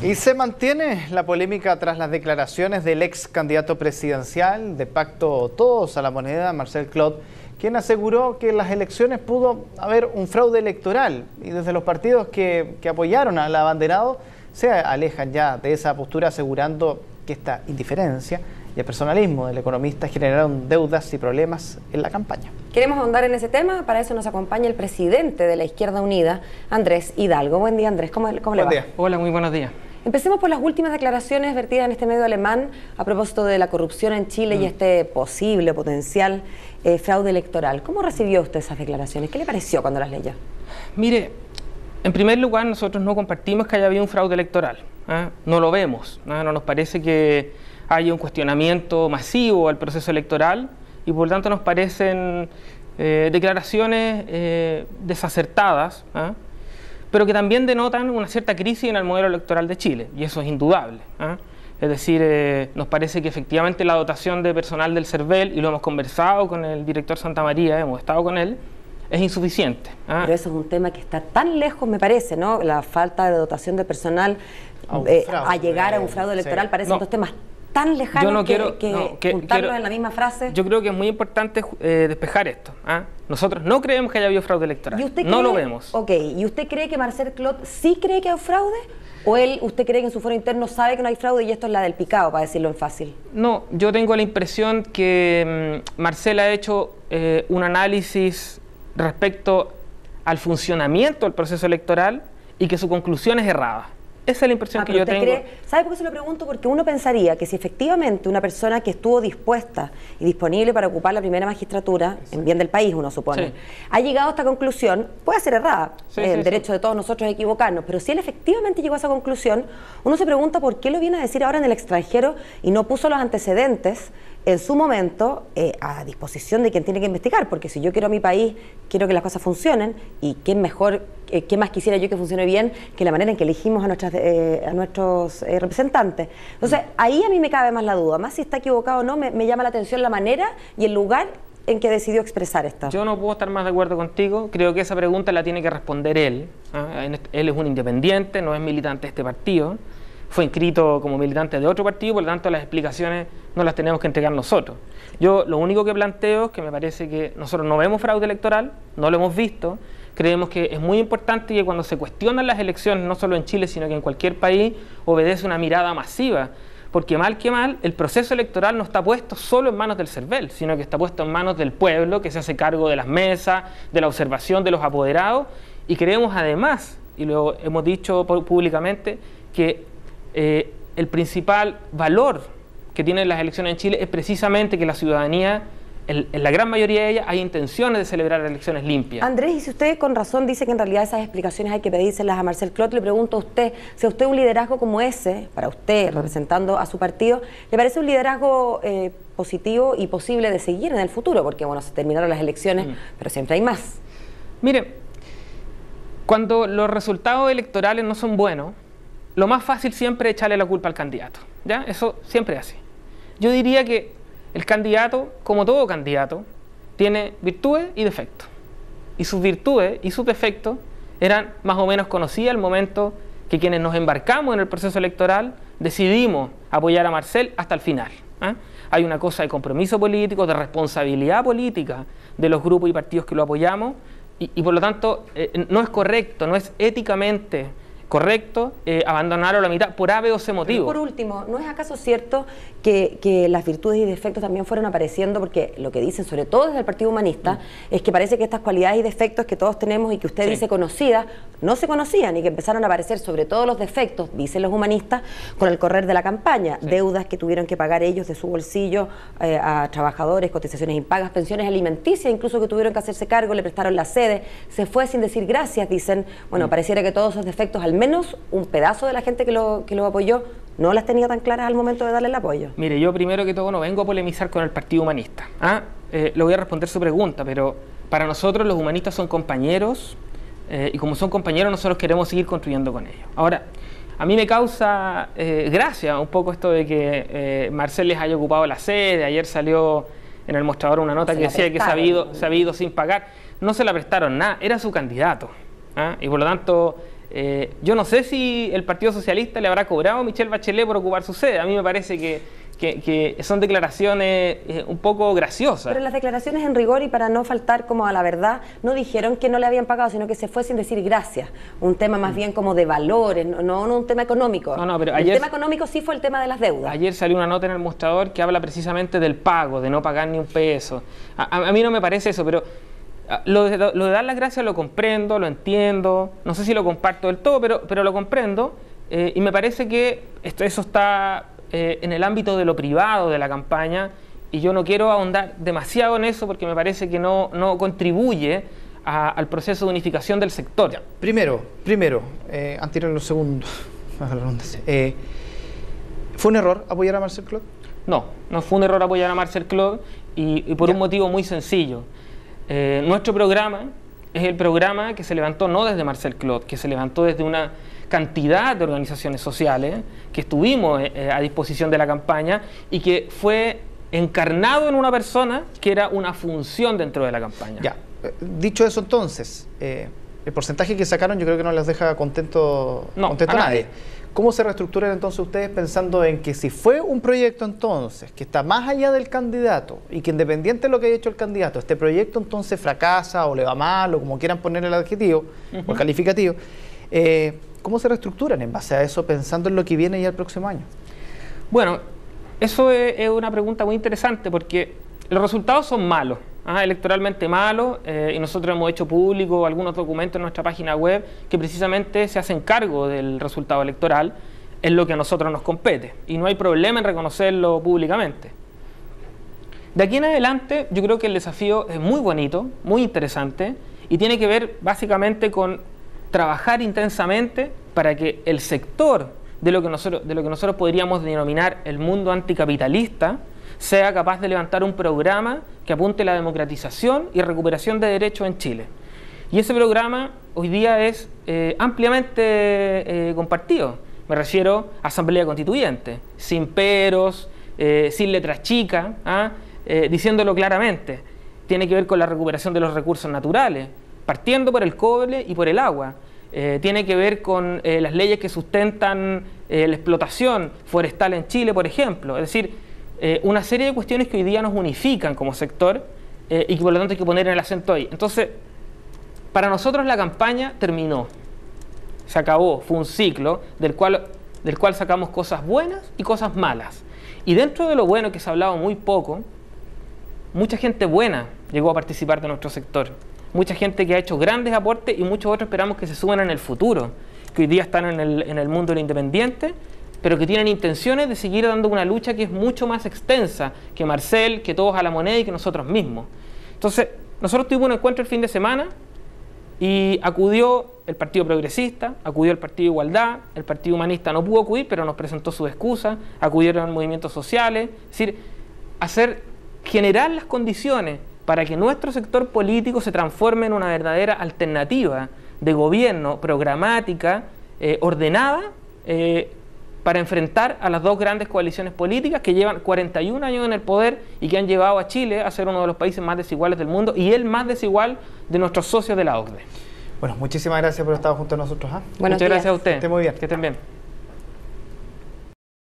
Y se mantiene la polémica tras las declaraciones del ex candidato presidencial de Pacto Todos a la Moneda, Marcel Clot, quien aseguró que en las elecciones pudo haber un fraude electoral y desde los partidos que apoyaron al abanderado se alejan ya de esa postura, asegurando que esta indiferencia y el personalismo del economista generaron deudas y problemas en la campaña. Queremos ahondar en ese tema, para eso nos acompaña el presidente de la Izquierda Unida, Andrés Hidalgo. Buen día, Andrés, ¿cómo le va? Hola, muy buenos días. Empecemos por las últimas declaraciones vertidas en este medio alemán a propósito de la corrupción en Chile y este posible, potencial fraude electoral. ¿Cómo recibió usted esas declaraciones? ¿Qué le pareció cuando las leyó? Mire, en primer lugar, nosotros no compartimos que haya habido un fraude electoral. No lo vemos. No nos parece que haya un cuestionamiento masivo al proceso electoral y por lo tanto nos parecen declaraciones desacertadas, pero que también denotan una cierta crisis en el modelo electoral de Chile, y eso es indudable. Es decir, nos parece que efectivamente la dotación de personal del CERVEL, y lo hemos conversado con el director Santamaría, hemos estado con él, es insuficiente. Pero eso es un tema que está tan lejos, me parece, ¿no? La falta de dotación de personal a llegar a un fraude electoral, sí. Parecen dos temas tan lejanos. Yo no quiero juntarlos en la misma frase. Yo creo que es muy importante despejar esto. Nosotros no creemos que haya habido fraude electoral. No lo vemos. Ok, ¿y usted cree que Marcel Clot sí cree que hay fraude? ¿O usted cree que en su foro interno sabe que no hay fraude y esto es la del picado, para decirlo en fácil? No, yo tengo la impresión que Marcel ha hecho un análisis respecto al funcionamiento del proceso electoral y que su conclusión es errada. Esa es la impresión que yo tengo. ¿Sabe por qué se lo pregunto? Porque uno pensaría que si efectivamente una persona que estuvo dispuesta y disponible para ocupar la primera magistratura, en bien del país, uno supone, ha llegado a esta conclusión, puede ser errada, el derecho de todos nosotros a equivocarnos, pero si él efectivamente llegó a esa conclusión, uno se pregunta por qué lo viene a decir ahora en el extranjero y no puso los antecedentes en su momento a disposición de quien tiene que investigar, porque si yo quiero a mi país, quiero que las cosas funcionen, y qué mejor, qué más quisiera yo que funcione bien que la manera en que elegimos a nuestros representantes. Entonces, ahí a mí me cabe más la duda, más si está equivocado o no, me llama la atención la manera y el lugar en que decidió expresar esto. Yo no puedo estar más de acuerdo contigo, creo que esa pregunta la tiene que responder él. Él es un independiente, no es militante de este partido, fue inscrito como militante de otro partido, por lo tanto las explicaciones no las tenemos que entregar nosotros. Yo lo único que planteo es que me parece que nosotros no vemos fraude electoral, no lo hemos visto, creemos que es muy importante que cuando se cuestionan las elecciones, no solo en Chile, sino que en cualquier país, obedece una mirada masiva, porque mal que mal, el proceso electoral no está puesto solo en manos del CERVEL, sino que está puesto en manos del pueblo, que se hace cargo de las mesas, de la observación de los apoderados, y creemos además, y lo hemos dicho públicamente, que el principal valor que tienen las elecciones en Chile es precisamente que la ciudadanía, en la gran mayoría de ellas, hay intenciones de celebrar elecciones limpias. Andrés, y si usted con razón dice que en realidad esas explicaciones hay que pedírselas a Marcel Clot, le pregunto a usted, si a usted un liderazgo como ese, para usted, representando a su partido, ¿le parece un liderazgo positivo y posible de seguir en el futuro? Porque, bueno, se terminaron las elecciones, pero siempre hay más. Mire, cuando los resultados electorales no son buenos, lo más fácil siempre es echarle la culpa al candidato, ¿ya? Eso siempre es así. Yo diría que el candidato, como todo candidato, tiene virtudes y defectos. Y sus virtudes y sus defectos eran más o menos conocidas al momento que quienes nos embarcamos en el proceso electoral decidimos apoyar a Marcel hasta el final. Hay una cosa de compromiso político, de responsabilidad política de los grupos y partidos que lo apoyamos, y por lo tanto no es correcto, no es éticamente correcto abandonarlo a la mitad por A, B o C motivo. Pero por último, ¿no es acaso cierto que las virtudes y defectos también fueron apareciendo? Porque lo que dicen, sobre todo desde el Partido Humanista, es que parece que estas cualidades y defectos que todos tenemos y que usted dice conocidas, no se conocían y que empezaron a aparecer, sobre todo los defectos, dicen los humanistas, con el correr de la campaña. Deudas que tuvieron que pagar ellos de su bolsillo a trabajadores, cotizaciones impagas, pensiones alimenticias, incluso que tuvieron que hacerse cargo, le prestaron la sede, se fue sin decir gracias, dicen. Bueno, pareciera que todos esos defectos, al menos un pedazo de la gente que lo apoyó, no las tenía tan claras al momento de darle el apoyo. Mire, yo primero que todo no vengo a polemizar con el Partido Humanista. Le voy a responder su pregunta, pero para nosotros los humanistas son compañeros, y como son compañeros nosotros queremos seguir construyendo con ellos. Ahora, a mí me causa gracia un poco esto de que Marcel les haya ocupado la sede. Ayer salió en el mostrador una nota que decía que se había ido sin pagar. No se la prestaron nada, era su candidato. Y por lo tanto Yo no sé si el Partido Socialista le habrá cobrado a Michelle Bachelet por ocupar su sede. A mí me parece que son declaraciones un poco graciosas. Pero las declaraciones en rigor y para no faltar como a la verdad, no dijeron que no le habían pagado, sino que se fue sin decir gracias. Un tema más bien como de valores, no un tema económico. No, pero el tema económico sí fue el tema de las deudas. Ayer salió una nota en El Mostrador que habla precisamente del pago, de no pagar ni un peso. A mí no me parece eso, pero lo de dar las gracias lo comprendo, lo entiendo. No sé si lo comparto del todo, pero lo comprendo. Y me parece que eso está en el ámbito de lo privado de la campaña, y yo no quiero ahondar demasiado en eso porque me parece que no contribuye al proceso de unificación del sector. Ya, primero, antes de ir a lo segundo, ¿fue un error apoyar a Marcel Clot? No fue un error apoyar a Marcel Clot, y por un motivo muy sencillo. Nuestro programa es el programa que se levantó no desde Marcel Clot, que se levantó desde una cantidad de organizaciones sociales que estuvimos a disposición de la campaña y que fue encarnado en una persona que era una función dentro de la campaña. Ya, dicho eso entonces, el porcentaje que sacaron yo creo que no les deja contento a nadie. ¿Cómo se reestructuran entonces ustedes pensando en que si fue un proyecto entonces que está más allá del candidato y que independiente de lo que haya hecho el candidato, este proyecto entonces fracasa o le va mal o como quieran poner el adjetivo o el calificativo, ¿cómo se reestructuran en base a eso pensando en lo que viene ya el próximo año? Bueno, eso es una pregunta muy interesante porque los resultados son malos, electoralmente malos, y nosotros hemos hecho público algunos documentos en nuestra página web que precisamente se hacen cargo del resultado electoral, en lo que a nosotros nos compete, y no hay problema en reconocerlo públicamente. De aquí en adelante yo creo que el desafío es muy bonito, muy interesante, y tiene que ver básicamente con trabajar intensamente para que el sector de lo que nosotros podríamos denominar el mundo anticapitalista sea capaz de levantar un programa que apunte a la democratización y recuperación de derechos en Chile. Y ese programa hoy día es ampliamente compartido. Me refiero a Asamblea Constituyente, sin peros, sin letras chicas, diciéndolo claramente. Tiene que ver con la recuperación de los recursos naturales, partiendo por el cobre y por el agua. Tiene que ver con las leyes que sustentan la explotación forestal en Chile, por ejemplo. Es decir, una serie de cuestiones que hoy día nos unifican como sector y que por lo tanto hay que poner el acento ahí. Entonces, para nosotros la campaña terminó, se acabó, fue un ciclo del cual sacamos cosas buenas y cosas malas. Y dentro de lo bueno, que se ha hablado muy poco, mucha gente buena llegó a participar de nuestro sector. Mucha gente que ha hecho grandes aportes y muchos otros esperamos que se suban en el futuro, que hoy día están en el mundo del independiente, pero que tienen intenciones de seguir dando una lucha que es mucho más extensa que Marcel, que Todos a la Moneda y que nosotros mismos. Entonces, nosotros tuvimos un encuentro el fin de semana y acudió el Partido Progresista, acudió el Partido Igualdad, el Partido Humanista no pudo acudir, pero nos presentó sus excusas, acudieron movimientos sociales, es decir, generar las condiciones para que nuestro sector político se transforme en una verdadera alternativa de gobierno programática, ordenada, para enfrentar a las dos grandes coaliciones políticas que llevan 41 años en el poder y que han llevado a Chile a ser uno de los países más desiguales del mundo y el más desigual de nuestros socios de la OCDE. Bueno, muchísimas gracias por estar junto a nosotros. Muchas gracias a usted. Que esté muy bien. Que estén bien.